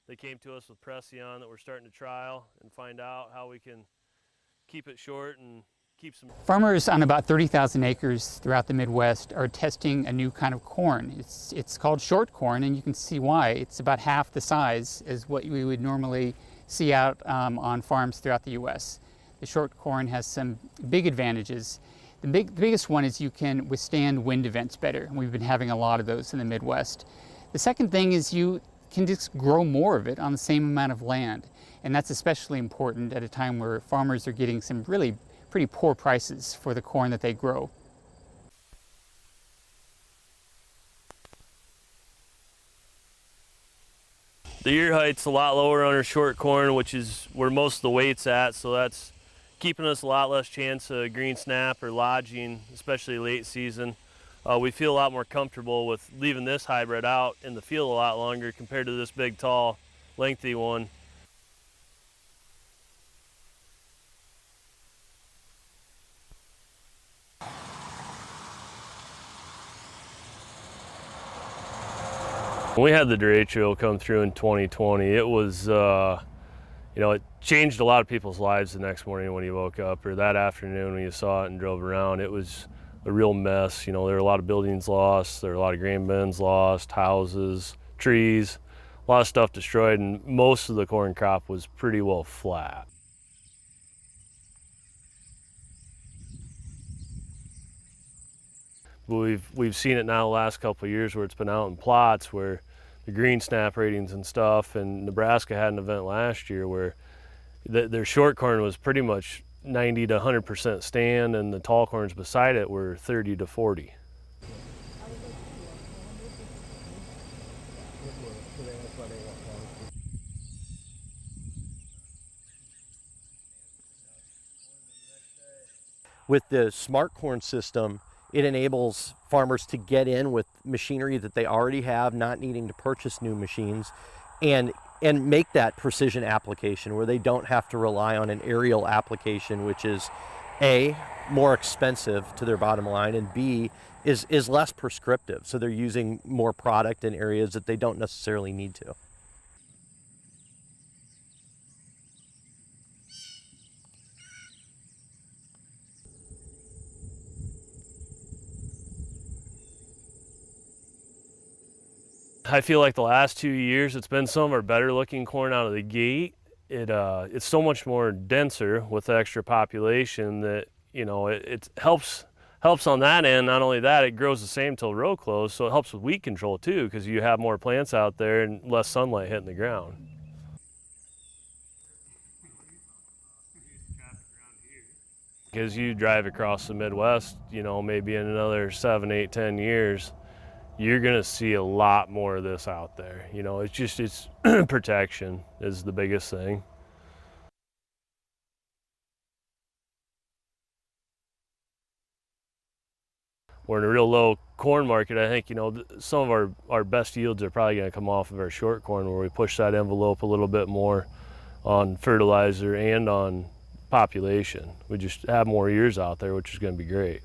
they came to us with Pression that we're starting to trial and find out how we can keep it short and keep some. Farmers on about 30,000 acres throughout the Midwest are testing a new kind of corn. It's called short corn, and you can see why. It's about half the size as what we would normally see out on farms throughout the U.S. The short corn has some big advantages. The biggest one is you can withstand wind events better. We've been having a lot of those in the Midwest. The second thing is you can just grow more of it on the same amount of land. And that's especially important at a time where farmers are getting some really pretty poor prices for the corn that they grow. The ear height's a lot lower on our short corn, which is where most of the weight's at, so that's keeping us a lot less chance of green snap or lodging, especially late season. We feel a lot more comfortable with leaving this hybrid out in the field a lot longer compared to this big, tall, lengthy one. When we had the derecho come through in 2020, it was, it changed a lot of people's lives the next morning when you woke up, or that afternoon when you saw it and drove around. It was a real mess. There were a lot of buildings lost, there were a lot of grain bins lost, houses, trees, a lot of stuff destroyed, and most of the corn crop was pretty well flat. We've seen it now the last couple of years where it's been out in plots where the green snap ratings and stuff, and Nebraska had an event last year where their short corn was pretty much 90 to 100% stand, and the tall corns beside it were 30 to 40. With the smart corn system, it enables farmers to get in with machinery that they already have, not needing to purchase new machines, and make that precision application where they don't have to rely on an aerial application, which is A, more expensive to their bottom line, and B, is less prescriptive. So they're using more product in areas that they don't necessarily need to. I feel like the last 2 years it's been some of our better looking corn out of the gate. It's so much more denser with the extra population that it helps on that end. Not only that, it grows the same till row close, so it helps with weed control too, because you have more plants out there and less sunlight hitting the ground. As you drive across the Midwest, maybe in another 7, 8, 10 years, you're gonna see a lot more of this out there. It's protection is the biggest thing. We're in a real low corn market. I think, some of our best yields are probably gonna come off of our short corn, where we push that envelope a little bit more on fertilizer and on population. We just have more ears out there, which is gonna be great.